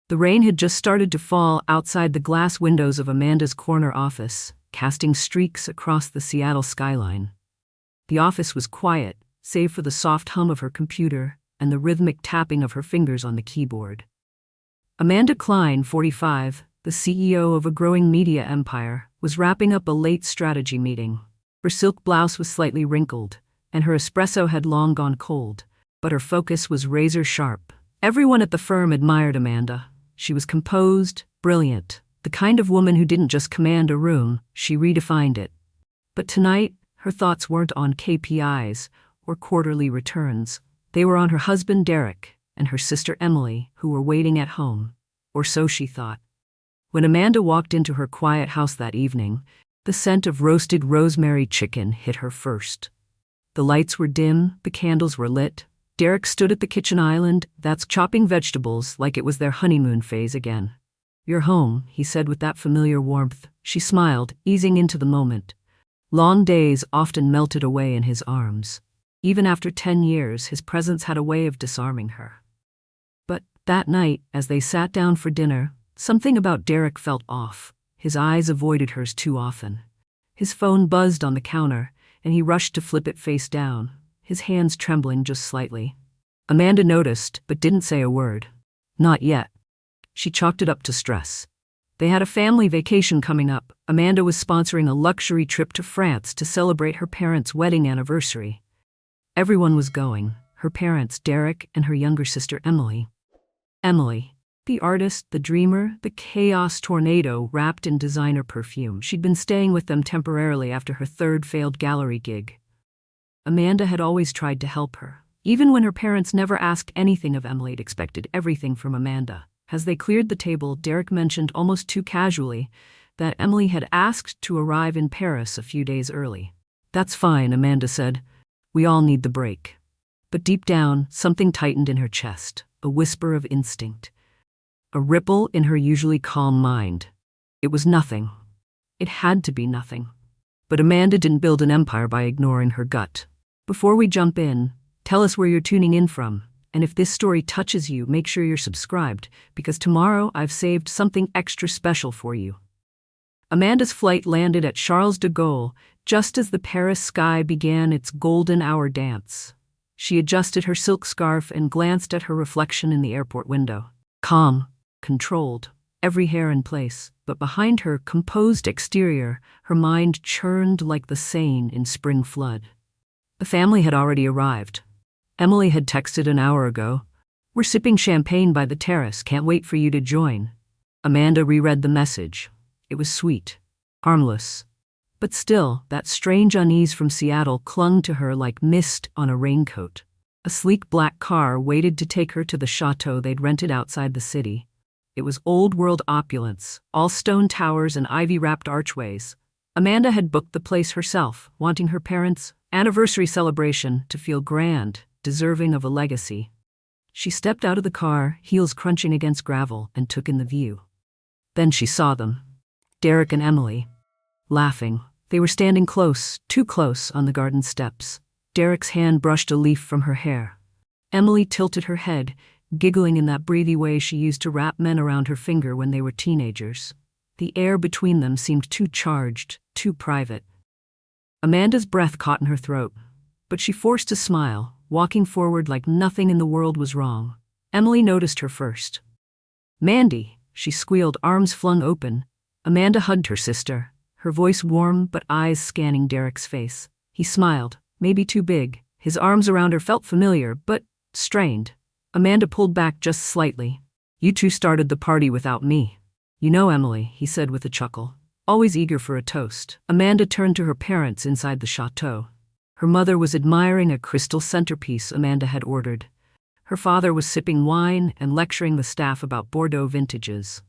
The rain had just started to fall outside the glass windows of Amanda's corner office, casting streaks across the Seattle skyline. The office was quiet, save for the soft hum of her computer and the rhythmic tapping of her fingers on the keyboard. Amanda Klein, 45, the CEO of a growing media empire, was wrapping up a late strategy meeting. Her silk blouse was slightly wrinkled, and her espresso had long gone cold, but her focus was razor-sharp. Everyone at the firm admired Amanda. She was composed, brilliant, the kind of woman who didn't just command a room, she redefined it. But tonight, her thoughts weren't on KPIs or quarterly returns. They were on her husband Derek and her sister Emily, who were waiting at home, or so she thought. When Amanda walked into her quiet house that evening, the scent of roasted rosemary chicken hit her first. The lights were dim, the candles were lit. Derek stood at the kitchen island, that's chopping vegetables like it was their honeymoon phase again. "You're home," he said with that familiar warmth. She smiled, easing into the moment. Long days often melted away in his arms. Even after 10 years, his presence had a way of disarming her. But that night, as they sat down for dinner, something about Derek felt off. His eyes avoided hers too often. His phone buzzed on the counter, and he rushed to flip it face down, his hands trembling just slightly. Amanda noticed, but didn't say a word. Not yet. She chalked it up to stress. They had a family vacation coming up. Amanda was sponsoring a luxury trip to France to celebrate her parents' wedding anniversary. Everyone was going, her parents, Derek, and her younger sister, Emily. Emily, the artist, the dreamer, the chaos tornado wrapped in designer perfume. She'd been staying with them temporarily after her third failed gallery gig. Amanda had always tried to help her. Even when her parents never asked anything of Emily, it expected everything from Amanda. As they cleared the table, Derek mentioned almost too casually that Emily had asked to arrive in Paris a few days early. "That's fine," Amanda said. "We all need the break." But deep down, something tightened in her chest, a whisper of instinct. A ripple in her usually calm mind. It was nothing. It had to be nothing. But Amanda didn't build an empire by ignoring her gut. "Before we jump in, tell us where you're tuning in from. And if this story touches you, make sure you're subscribed, because tomorrow I've saved something extra special for you." Amanda's flight landed at Charles de Gaulle just as the Paris sky began its golden hour dance. She adjusted her silk scarf and glanced at her reflection in the airport window. Calm, controlled, every hair in place, but behind her composed exterior, her mind churned like the Seine in spring flood. The family had already arrived. Emily had texted an hour ago, "We're sipping champagne by the terrace, can't wait for you to join." Amanda reread the message. It was sweet, harmless. But still, that strange unease from Seattle clung to her like mist on a raincoat. A sleek black car waited to take her to the chateau they'd rented outside the city. It was old-world opulence, all stone towers and ivy-wrapped archways. Amanda had booked the place herself, wanting her parents' anniversary celebration to feel grand, deserving of a legacy. She stepped out of the car, heels crunching against gravel, and took in the view. Then she saw them. Derek and Emily. Laughing. They were standing close, too close, on the garden steps. Derek's hand brushed a leaf from her hair. Emily tilted her head, giggling in that breathy way she used to wrap men around her finger when they were teenagers. The air between them seemed too charged, too private. Amanda's breath caught in her throat, but she forced a smile, walking forward like nothing in the world was wrong. Emily noticed her first. "Mandy," she squealed, arms flung open. Amanda hugged her sister, her voice warm but eyes scanning Derek's face. He smiled, maybe too big. His arms around her felt familiar, but strained. Amanda pulled back just slightly. "You two started the party without me." "You know, Emily," he said with a chuckle, always eager for a toast. Amanda turned to her parents inside the chateau. Her mother was admiring a crystal centerpiece Amanda had ordered. Her father was sipping wine and lecturing the staff about Bordeaux vintages.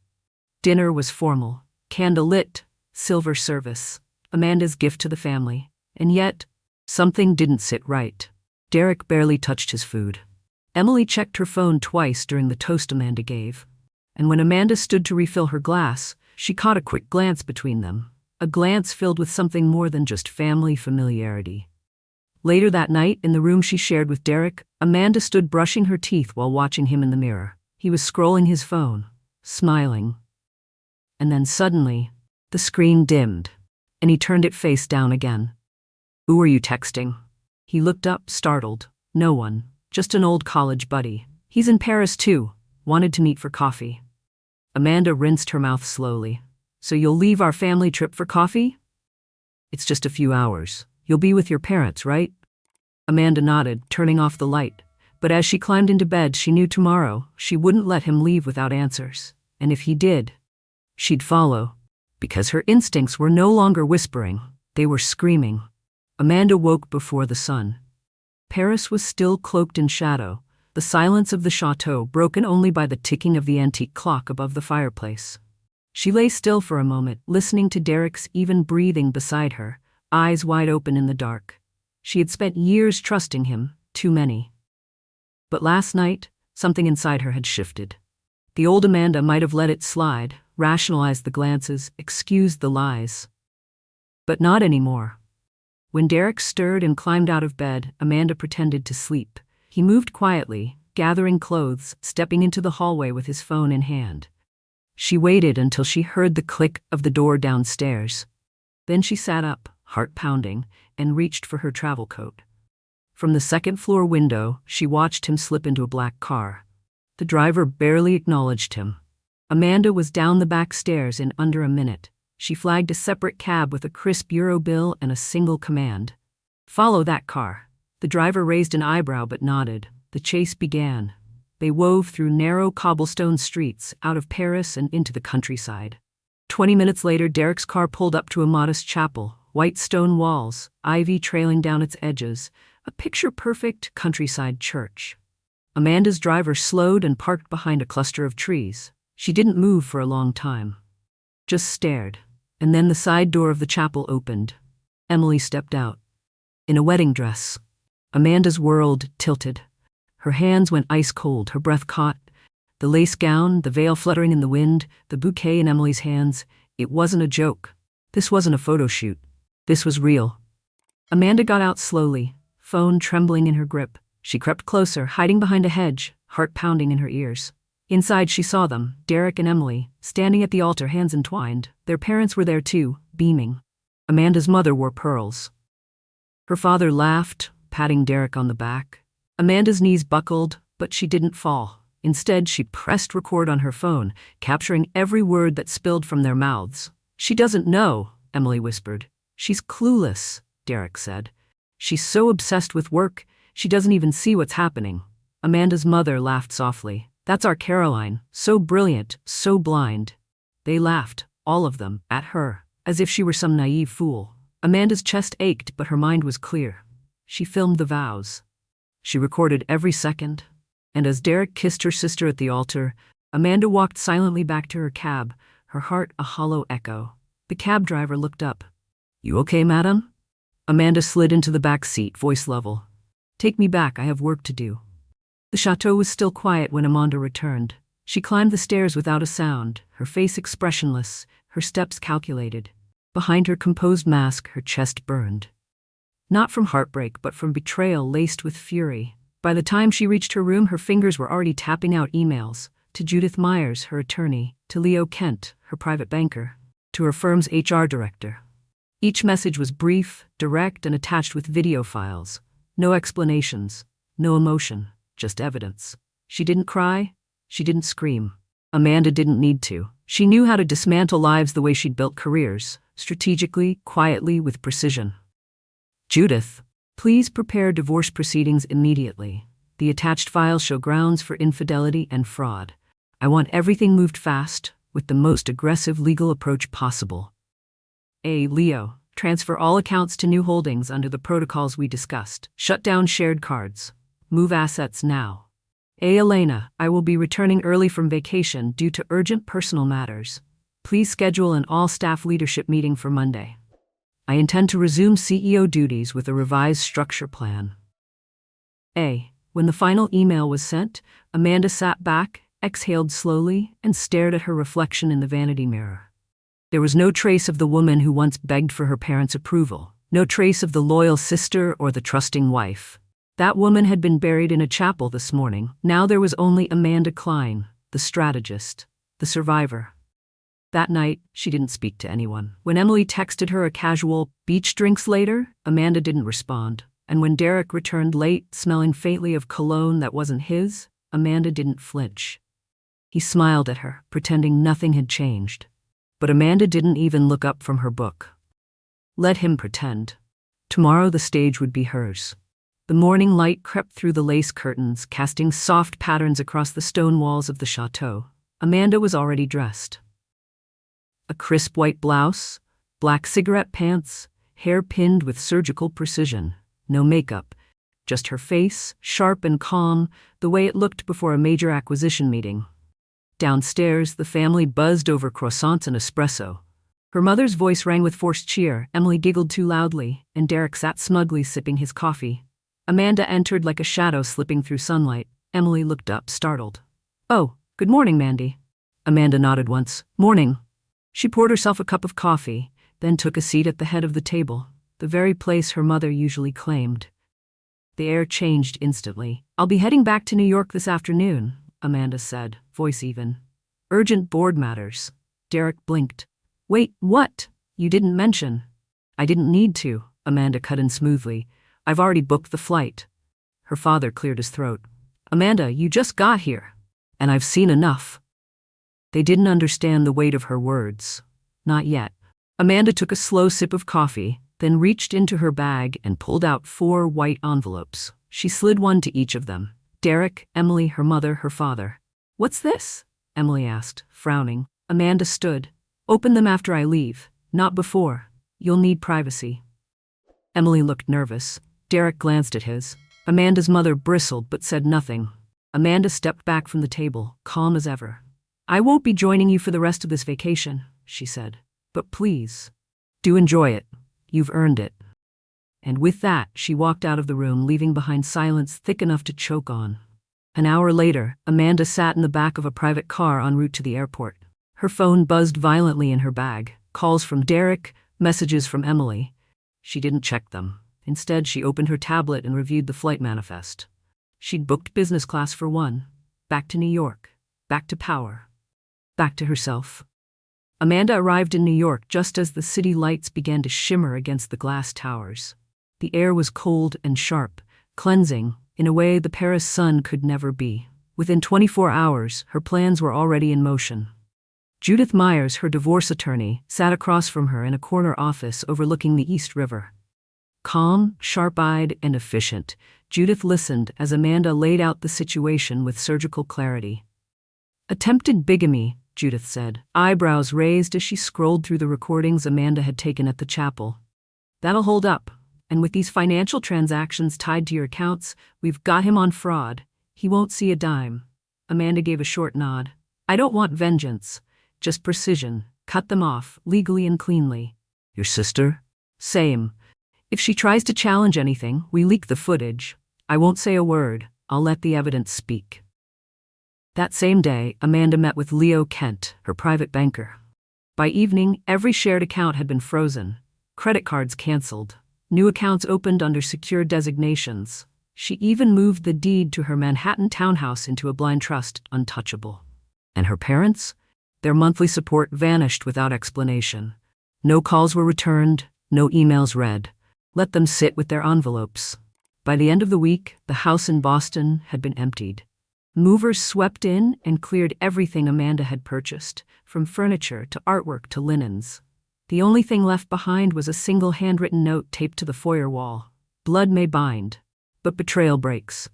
Dinner was formal, candle-lit, silver service, Amanda's gift to the family. And yet, something didn't sit right. Derek barely touched his food. Emily checked her phone twice during the toast Amanda gave. And when Amanda stood to refill her glass, she caught a quick glance between them. A glance filled with something more than just family familiarity. Later that night, in the room she shared with Derek, Amanda stood brushing her teeth while watching him in the mirror. He was scrolling his phone, smiling. And then suddenly, the screen dimmed, and he turned it face down again. "Who are you texting?" He looked up, startled. "No one, just an old college buddy. He's in Paris too, wanted to meet for coffee." Amanda rinsed her mouth slowly. "So you'll leave our family trip for coffee?" "It's just a few hours. You'll be with your parents, right?" Amanda nodded, turning off the light. But as she climbed into bed, she knew tomorrow she wouldn't let him leave without answers. And if he did, she'd follow. Because her instincts were no longer whispering, they were screaming. Amanda woke before the sun. Paris was still cloaked in shadow, the silence of the chateau broken only by the ticking of the antique clock above the fireplace. She lay still for a moment, listening to Derek's even breathing beside her, eyes wide open in the dark. She had spent years trusting him, too many. But last night, something inside her had shifted. The old Amanda might have let it slide, rationalized the glances, excused the lies. But not anymore. When Derek stirred and climbed out of bed, Amanda pretended to sleep. He moved quietly, gathering clothes, stepping into the hallway with his phone in hand. She waited until she heard the click of the door downstairs. Then she sat up, heart pounding, and reached for her travel coat. From the second-floor window, she watched him slip into a black car. The driver barely acknowledged him. Amanda was down the back stairs in under a minute. She flagged a separate cab with a crisp euro bill and a single command. "Follow that car." The driver raised an eyebrow but nodded. The chase began. They wove through narrow cobblestone streets, out of Paris and into the countryside. 20 minutes later, Derek's car pulled up to a modest chapel, white stone walls, ivy trailing down its edges, a picture-perfect countryside church. Amanda's driver slowed and parked behind a cluster of trees. She didn't move for a long time. Just stared. And then the side door of the chapel opened. Emily stepped out. In a wedding dress. Amanda's world tilted. Her hands went ice-cold, her breath caught. The lace gown, the veil fluttering in the wind, the bouquet in Emily's hands. It wasn't a joke. This wasn't a photo shoot. This was real. Amanda got out slowly, phone trembling in her grip. She crept closer, hiding behind a hedge, heart pounding in her ears. Inside she saw them, Derek and Emily, standing at the altar, hands entwined. Their parents were there too, beaming. Amanda's mother wore pearls. Her father laughed, patting Derek on the back. Amanda's knees buckled, but she didn't fall. Instead, she pressed record on her phone, capturing every word that spilled from their mouths. "She doesn't know," Emily whispered. "She's clueless," Derek said. "She's so obsessed with work, she doesn't even see what's happening." Amanda's mother laughed softly. "That's our Caroline, so brilliant, so blind." They laughed, all of them, at her, as if she were some naive fool. Amanda's chest ached, but her mind was clear. She filmed the vows. She recorded every second. And as Derek kissed her sister at the altar, Amanda walked silently back to her cab, her heart a hollow echo. The cab driver looked up. "You okay, madam?" Amanda slid into the back seat, voice level. "Take me back, I have work to do." The chateau was still quiet when Amanda returned. She climbed the stairs without a sound, her face expressionless, her steps calculated. Behind her composed mask, her chest burned. Not from heartbreak, but from betrayal laced with fury. By the time she reached her room, her fingers were already tapping out emails. To Judith Myers, her attorney. To Leo Kent, her private banker. To her firm's HR director. Each message was brief, direct, and attached with video files. No explanations, no emotion. Just evidence. She didn't cry. She didn't scream. Amanda didn't need to. She knew how to dismantle lives the way she'd built careers, strategically, quietly, with precision. "Judith, please prepare divorce proceedings immediately. The attached files show grounds for infidelity and fraud. I want everything moved fast, with the most aggressive legal approach possible. Leo, transfer all accounts to new holdings under the protocols we discussed. Shut down shared cards. Move assets now. Elena, I will be returning early from vacation due to urgent personal matters. Please schedule an all-staff leadership meeting for Monday. I intend to resume CEO duties with a revised structure plan." When the final email was sent, Amanda sat back, exhaled slowly, and stared at her reflection in the vanity mirror. There was no trace of the woman who once begged for her parents' approval, no trace of the loyal sister or the trusting wife. That woman had been buried in a chapel this morning. Now there was only Amanda Klein, the strategist. the survivor. That night, she didn't speak to anyone. When Emily texted her a casual beach drinks later, Amanda didn't respond. And when Derek returned late, smelling faintly of cologne that wasn't his, Amanda didn't flinch. He smiled at her, pretending nothing had changed. But Amanda didn't even look up from her book. Let him pretend. Tomorrow the stage would be hers. The morning light crept through the lace curtains, casting soft patterns across the stone walls of the chateau. Amanda was already dressed. A crisp white blouse, black cigarette pants, hair pinned with surgical precision. No makeup, just her face, sharp and calm, the way it looked before a major acquisition meeting. Downstairs, the family buzzed over croissants and espresso. Her mother's voice rang with forced cheer, Emily giggled too loudly, and Derek sat smugly sipping his coffee. Amanda entered like a shadow slipping through sunlight. Emily looked up, startled. "Oh, good morning, Mandy." Amanda nodded once. "Morning." She poured herself a cup of coffee, then took a seat at the head of the table, the very place her mother usually claimed. The air changed instantly. "I'll be heading back to New York this afternoon," Amanda said, voice even. "Urgent board matters." Derek blinked. "Wait, what? You didn't mention." "I didn't need to," Amanda cut in smoothly. "I've already booked the flight." Her father cleared his throat. "Amanda, you just got here. And I've seen enough." They didn't understand the weight of her words. Not yet. Amanda took a slow sip of coffee, then reached into her bag and pulled out 4 white envelopes. She slid one to each of them. Derek, Emily, her mother, her father. "What's this?" Emily asked, frowning. Amanda stood. "Open them after I leave, not before. You'll need privacy." Emily looked nervous. Derek glanced at his. Amanda's mother bristled but said nothing. Amanda stepped back from the table, calm as ever. "I won't be joining you for the rest of this vacation," she said. "But please, do enjoy it. You've earned it." And with that, she walked out of the room, leaving behind silence thick enough to choke on. An hour later, Amanda sat in the back of a private car en route to the airport. Her phone buzzed violently in her bag. Calls from Derek, messages from Emily. She didn't check them. Instead, she opened her tablet and reviewed the flight manifest. She'd booked business class for one. Back to New York. Back to power. Back to herself. Amanda arrived in New York just as the city lights began to shimmer against the glass towers. The air was cold and sharp, cleansing, in a way the Paris sun could never be. Within 24 hours, her plans were already in motion. Judith Myers, her divorce attorney, sat across from her in a corner office overlooking the East River. Calm, sharp-eyed, and efficient, Judith listened as Amanda laid out the situation with surgical clarity. "Attempted bigamy," Judith said, eyebrows raised as she scrolled through the recordings Amanda had taken at the chapel. "That'll hold up. And with these financial transactions tied to your accounts, we've got him on fraud. He won't see a dime." Amanda gave a short nod. "I don't want vengeance. Just precision. Cut them off, legally and cleanly." "Your sister?" "Same. If she tries to challenge anything, we leak the footage. I won't say a word. I'll let the evidence speak." That same day, Amanda met with Leo Kent, her private banker. By evening, every shared account had been frozen, credit cards canceled, new accounts opened under secure designations. She even moved the deed to her Manhattan townhouse into a blind trust, untouchable. And her parents? Their monthly support vanished without explanation. No calls were returned, no emails read. Let them sit with their envelopes. By the end of the week, the house in Boston had been emptied. Movers swept in and cleared everything Amanda had purchased, from furniture to artwork to linens. The only thing left behind was a single handwritten note taped to the foyer wall. "Blood may bind, but betrayal breaks."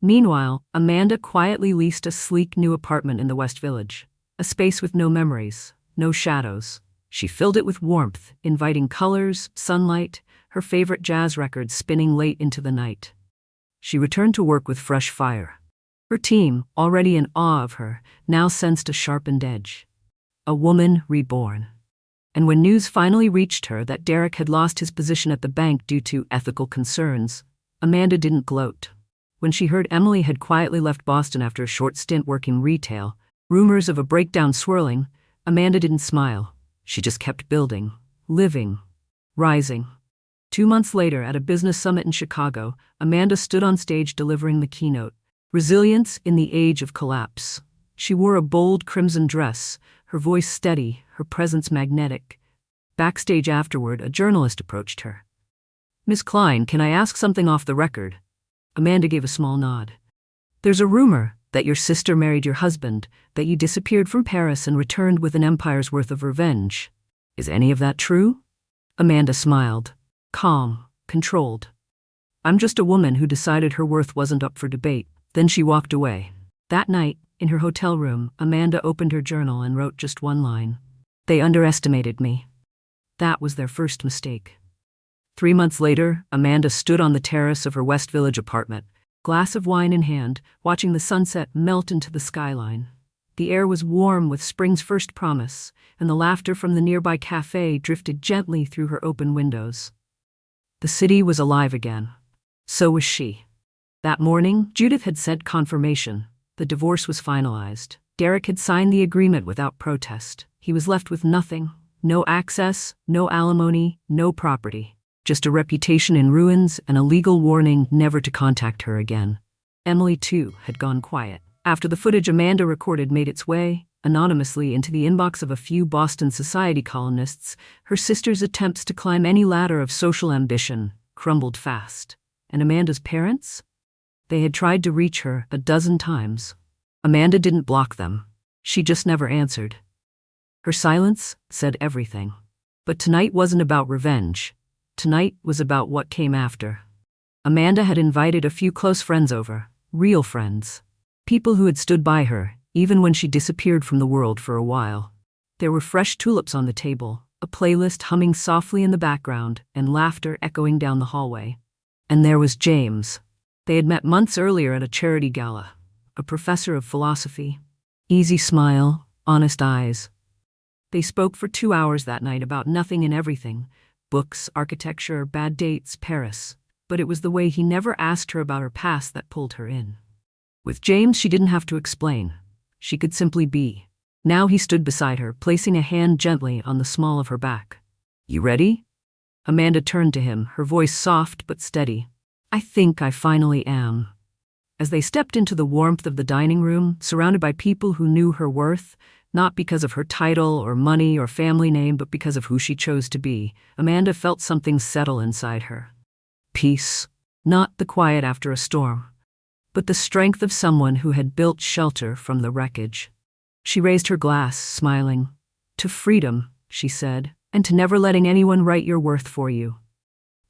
Meanwhile, Amanda quietly leased a sleek new apartment in the West Village, a space with no memories, no shadows. She filled it with warmth, inviting colors, sunlight, her favorite jazz records spinning late into the night. She returned to work with fresh fire. Her team, already in awe of her, now sensed a sharpened edge. A woman reborn. And when news finally reached her that Derek had lost his position at the bank due to ethical concerns, Amanda didn't gloat. When she heard Emily had quietly left Boston after a short stint working retail, rumors of a breakdown swirling, Amanda didn't smile. She just kept building, living, rising. 2 months later, at a business summit in Chicago, Amanda stood on stage delivering the keynote. Resilience in the Age of Collapse. She wore a bold crimson dress, her voice steady, her presence magnetic. Backstage afterward, a journalist approached her. "Miss Klein, can I ask something off the record?" Amanda gave a small nod. "There's a rumor that your sister married your husband, that you disappeared from Paris and returned with an empire's worth of revenge. Is any of that true?" Amanda smiled, calm, controlled. "I'm just a woman who decided her worth wasn't up for debate." Then she walked away. That night, in her hotel room, Amanda opened her journal and wrote just one line. "They underestimated me." That was their first mistake. 3 months later, Amanda stood on the terrace of her West Village apartment, glass of wine in hand, watching the sunset melt into the skyline. The air was warm with spring's first promise, and the laughter from the nearby cafe drifted gently through her open windows. The city was alive again. So was she. That morning, Judith had sent confirmation. The divorce was finalized. Derek had signed the agreement without protest. He was left with nothing. No access, no alimony, no property. Just a reputation in ruins and a legal warning never to contact her again. Emily, too, had gone quiet. After the footage Amanda recorded made its way, anonymously, into the inbox of a few Boston society columnists, her sister's attempts to climb any ladder of social ambition crumbled fast. And Amanda's parents? They had tried to reach her a dozen times. Amanda didn't block them. She just never answered. Her silence said everything. But tonight wasn't about revenge. Tonight was about what came after. Amanda had invited a few close friends over, real friends. People who had stood by her, even when she disappeared from the world for a while. There were fresh tulips on the table, a playlist humming softly in the background, and laughter echoing down the hallway. And there was James. They had met months earlier at a charity gala, a professor of philosophy. Easy smile, honest eyes. They spoke for 2 hours that night about nothing and everything. Books, architecture, bad dates, Paris. But it was the way he never asked her about her past that pulled her in. With James, she didn't have to explain. She could simply be. Now he stood beside her, placing a hand gently on the small of her back. "You ready?" Amanda turned to him, her voice soft but steady. "I think I finally am." As they stepped into the warmth of the dining room, surrounded by people who knew her worth, not because of her title or money or family name, but because of who she chose to be, Amanda felt something settle inside her. Peace. Not the quiet after a storm, but the strength of someone who had built shelter from the wreckage. She raised her glass, smiling. "To freedom," she said, "and to never letting anyone write your worth for you."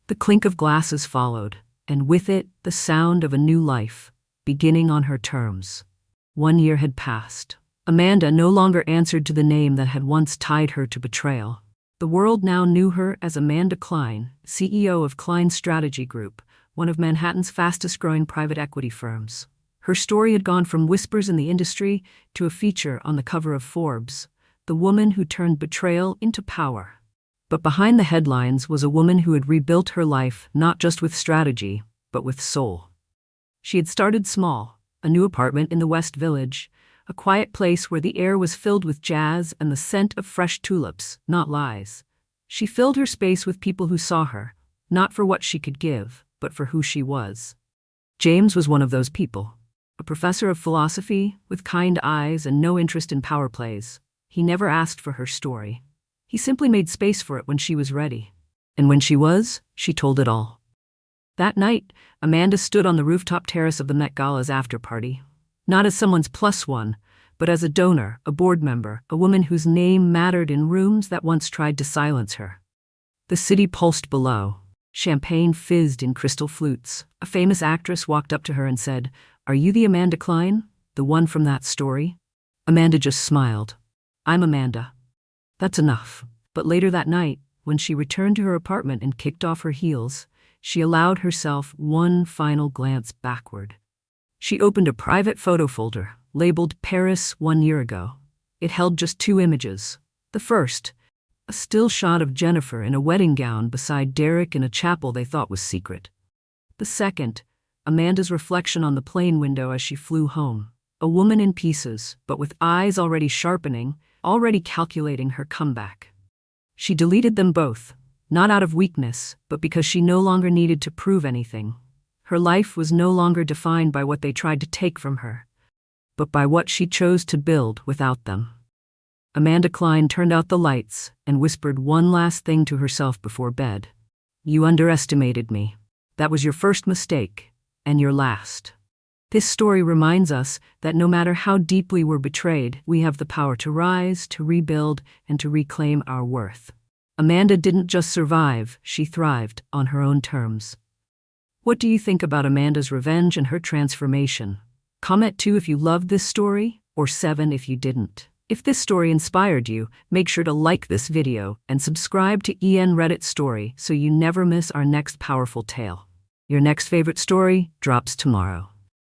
The clink of glasses followed, and with it, the sound of a new life, beginning on her terms. 1 year had passed. Amanda no longer answered to the name that had once tied her to betrayal. The world now knew her as Amanda Klein, CEO of Klein Strategy Group, one of Manhattan's fastest-growing private equity firms. Her story had gone from whispers in the industry to a feature on the cover of Forbes, the woman who turned betrayal into power. But behind the headlines was a woman who had rebuilt her life not just with strategy, but with soul. She had started small, a new apartment in the West Village, a quiet place where the air was filled with jazz and the scent of fresh tulips, not lies. She filled her space with people who saw her, not for what she could give, but for who she was. James was one of those people. A professor of philosophy, with kind eyes and no interest in power plays. He never asked for her story. He simply made space for it when she was ready. And when she was, she told it all. That night, Amanda stood on the rooftop terrace of the Met Gala's after-party. Not as someone's plus one, but as a donor, a board member, a woman whose name mattered in rooms that once tried to silence her. The city pulsed below. Champagne fizzed in crystal flutes. A famous actress walked up to her and said, "Are you the Amanda Klein? The one from that story?" Amanda just smiled. "I'm Amanda." That's enough. But later that night, when she returned to her apartment and kicked off her heels, she allowed herself one final glance backward. She opened a private photo folder, labeled Paris 1 year ago. It held just 2 images. The first, a still shot of Jennifer in a wedding gown beside Derek in a chapel they thought was secret. The second, Amanda's reflection on the plane window as she flew home. A woman in pieces, but with eyes already sharpening, already calculating her comeback. She deleted them both, not out of weakness, but because she no longer needed to prove anything. Her life was no longer defined by what they tried to take from her, but by what she chose to build without them. Amanda Klein turned out the lights and whispered one last thing to herself before bed. You underestimated me. That was your first mistake, and your last. This story reminds us that no matter how deeply we're betrayed, we have the power to rise, to rebuild, and to reclaim our worth. Amanda didn't just survive, she thrived on her own terms. What do you think about Amanda's revenge and her transformation? Comment 2 if you loved this story, or 7 if you didn't. If this story inspired you, make sure to like this video and subscribe to EN Reddit Story so you never miss our next powerful tale. Your next favorite story drops tomorrow.